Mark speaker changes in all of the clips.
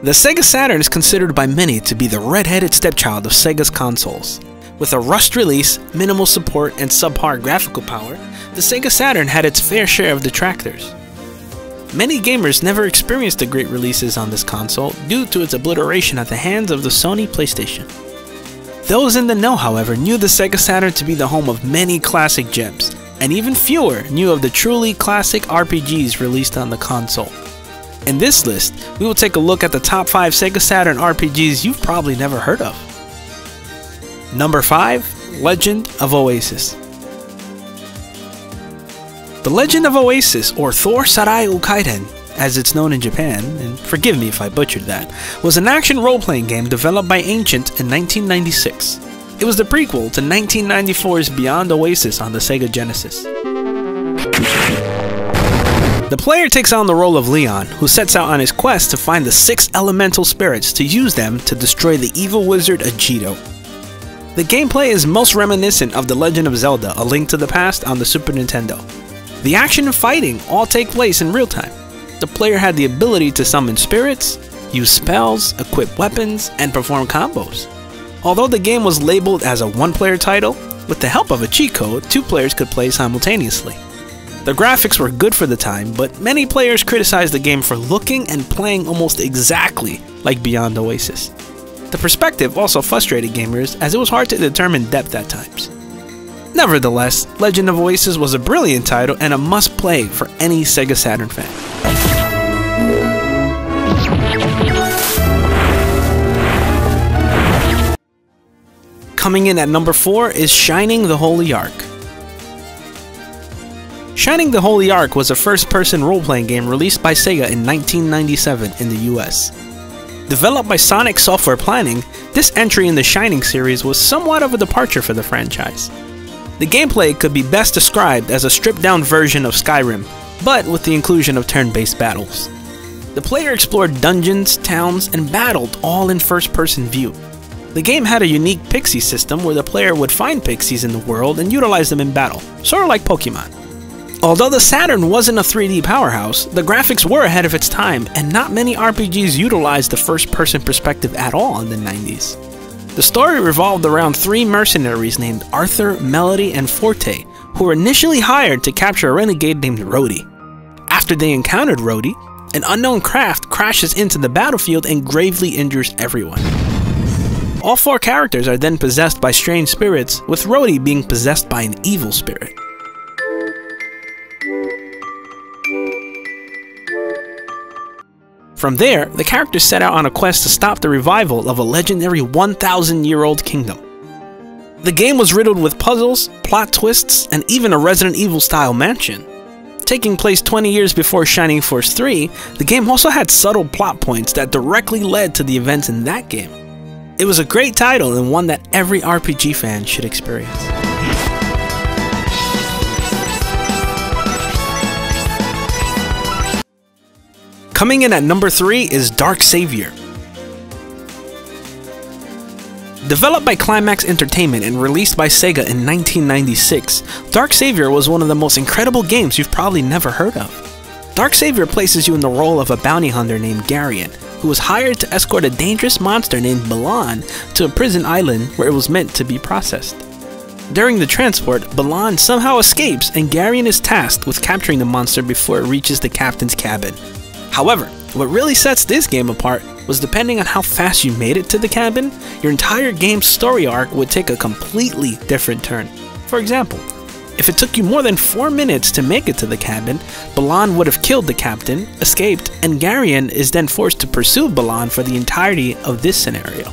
Speaker 1: The Sega Saturn is considered by many to be the red-headed stepchild of Sega's consoles. With a rushed release, minimal support, and subpar graphical power, the Sega Saturn had its fair share of detractors. Many gamers never experienced the great releases on this console due to its obliteration at the hands of the Sony PlayStation. Those in the know, however, knew the Sega Saturn to be the home of many classic gems, and even fewer knew of the truly classic RPGs released on the console. In this list, we will take a look at the top 5 Sega Saturn RPGs you've probably never heard of. Number 5. Legend of Oasis. The Legend of Oasis, or Thor Sarai Ukaiden, as it's known in Japan, and forgive me if I butchered that, was an action role-playing game developed by Ancient in 1996. It was the prequel to 1994's Beyond Oasis on the Sega Genesis. The player takes on the role of Leon, who sets out on his quest to find the 6 elemental spirits to use them to destroy the evil wizard Agido. The gameplay is most reminiscent of The Legend of Zelda: A Link to the Past on the Super Nintendo. The action and fighting all take place in real time. The player had the ability to summon spirits, use spells, equip weapons, and perform combos. Although the game was labeled as a one-player title, with the help of a cheat code, 2 players could play simultaneously. The graphics were good for the time, but many players criticized the game for looking and playing almost exactly like Beyond Oasis. The perspective also frustrated gamers, as it was hard to determine depth at times. Nevertheless, Legend of Oasis was a brilliant title and a must-play for any Sega Saturn fan. Coming in at number 4 is Shining the Holy Ark. Shining the Holy Ark was a first-person role-playing game released by Sega in 1997 in the US. Developed by Sonic Software Planning, this entry in the Shining series was somewhat of a departure for the franchise. The gameplay could be best described as a stripped-down version of Skyrim, but with the inclusion of turn-based battles. The player explored dungeons, towns, and battled all in first-person view. The game had a unique pixie system where the player would find pixies in the world and utilize them in battle, sort of like Pokemon. Although the Saturn wasn't a 3D powerhouse, the graphics were ahead of its time, and not many RPGs utilized the first-person perspective at all in the 90s. The story revolved around 3 mercenaries named Arthur, Melody, and Forte, who were initially hired to capture a renegade named Rhodey. After they encountered Rhodey, an unknown craft crashes into the battlefield and gravely injures everyone. All 4 characters are then possessed by strange spirits, with Rhodey being possessed by an evil spirit. From there, the characters set out on a quest to stop the revival of a legendary 1,000-year-old kingdom. The game was riddled with puzzles, plot twists, and even a Resident Evil-style mansion. Taking place 20 years before Shining Force 3, the game also had subtle plot points that directly led to the events in that game. It was a great title and one that every RPG fan should experience. Coming in at number 3 is Dark Savior. Developed by Climax Entertainment and released by Sega in 1996, Dark Savior was one of the most incredible games you've probably never heard of. Dark Savior places you in the role of a bounty hunter named Garion, who was hired to escort a dangerous monster named Balan to a prison island where it was meant to be processed. During the transport, Balan somehow escapes and Garion is tasked with capturing the monster before it reaches the captain's cabin. However, what really sets this game apart was depending on how fast you made it to the cabin, your entire game's story arc would take a completely different turn. For example, if it took you more than 4 minutes to make it to the cabin, Balan would have killed the captain, escaped, and Garion is then forced to pursue Balan for the entirety of this scenario.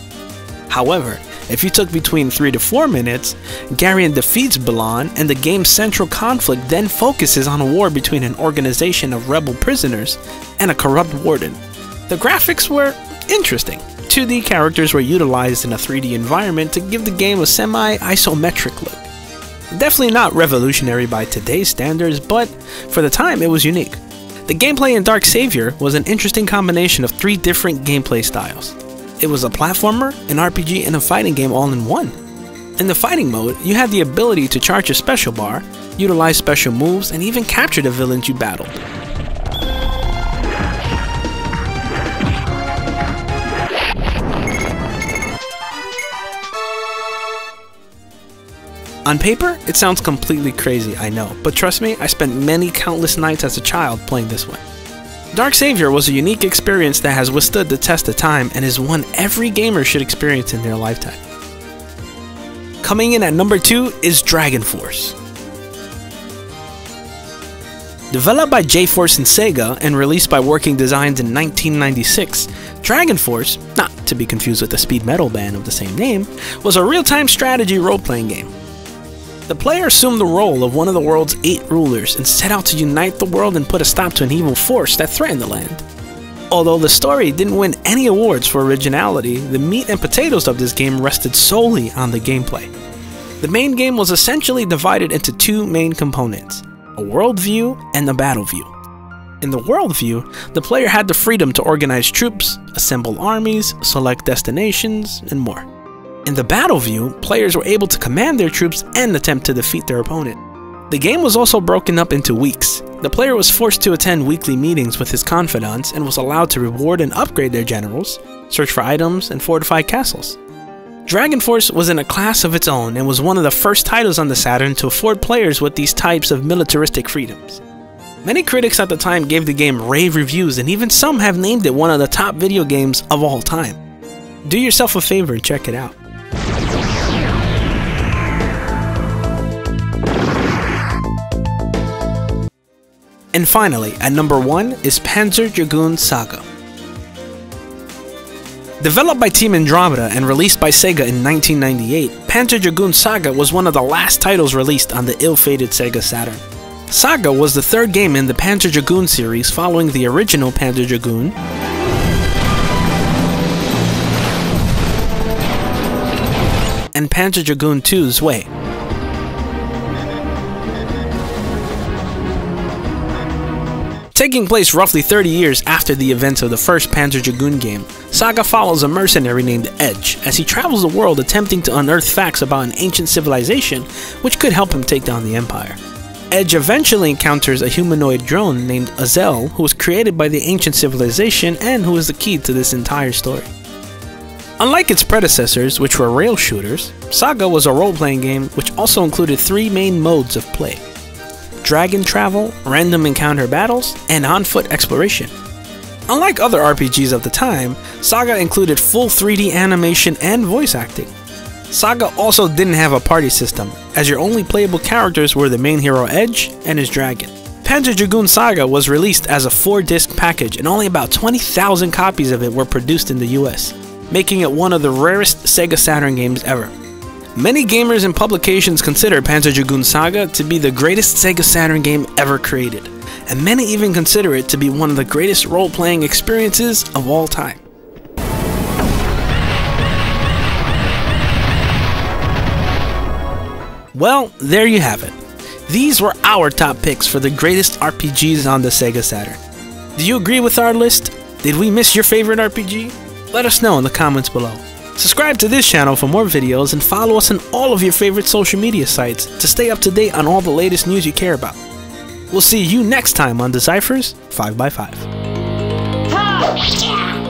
Speaker 1: However, if you took between 3 to 4 minutes, Garion defeats Balan, and the game's central conflict then focuses on a war between an organization of rebel prisoners and a corrupt warden. The graphics were interesting. 2D characters were utilized in a 3D environment to give the game a semi-isometric look. Definitely not revolutionary by today's standards, but for the time it was unique. The gameplay in Dark Savior was an interesting combination of 3 different gameplay styles. It was a platformer, an RPG, and a fighting game all in one. In the fighting mode, you had the ability to charge your special bar, utilize special moves, and even capture the villains you battled. On paper, it sounds completely crazy, I know, but trust me, I spent many countless nights as a child playing this one. Dark Savior was a unique experience that has withstood the test of time and is one every gamer should experience in their lifetime. Coming in at number 2 is Dragon Force. Developed by J-Force and Sega and released by Working Designs in 1996, Dragon Force, not to be confused with the speed metal band of the same name, was a real-time strategy role-playing game. The player assumed the role of one of the world's 8 rulers and set out to unite the world and put a stop to an evil force that threatened the land. Although the story didn't win any awards for originality, the meat and potatoes of this game rested solely on the gameplay. The main game was essentially divided into 2 main components: a world view and a battle view. In the world view, the player had the freedom to organize troops, assemble armies, select destinations, and more. In the battle view, players were able to command their troops and attempt to defeat their opponent. The game was also broken up into weeks. The player was forced to attend weekly meetings with his confidants and was allowed to reward and upgrade their generals, search for items, and fortify castles. Dragon Force was in a class of its own and was one of the first titles on the Saturn to afford players with these types of militaristic freedoms. Many critics at the time gave the game rave reviews, and even some have named it one of the top video games of all time. Do yourself a favor and check it out. And finally, at number 1 is Panzer Dragoon Saga. Developed by Team Andromeda and released by Sega in 1998, Panzer Dragoon Saga was one of the last titles released on the ill-fated Sega Saturn. Saga was the 3rd game in the Panzer Dragoon series following the original Panzer Dragoon, and Panzer Dragoon II's Way. Taking place roughly 30 years after the events of the first Panzer Dragoon game, Saga follows a mercenary named Edge as he travels the world attempting to unearth facts about an ancient civilization which could help him take down the Empire. Edge eventually encounters a humanoid drone named Azel, who was created by the ancient civilization and who is the key to this entire story. Unlike its predecessors, which were rail shooters, Saga was a role-playing game which also included 3 main modes of play: dragon travel, random encounter battles, and on-foot exploration. Unlike other RPGs of the time, Saga included full 3D animation and voice acting. Saga also didn't have a party system, as your only playable characters were the main hero Edge and his dragon. Panzer Dragoon Saga was released as a 4-disc package, and only about 20,000 copies of it were produced in the US, making it one of the rarest Sega Saturn games ever. Many gamers and publications consider Panzer Dragoon Saga to be the greatest Sega Saturn game ever created, and many even consider it to be one of the greatest role-playing experiences of all time. Well, there you have it. These were our top picks for the greatest RPGs on the Sega Saturn. Do you agree with our list? Did we miss your favorite RPG? Let us know in the comments below. Subscribe to this channel for more videos and follow us on all of your favorite social media sites to stay up to date on all the latest news you care about. We'll see you next time on Deciphers 5x5.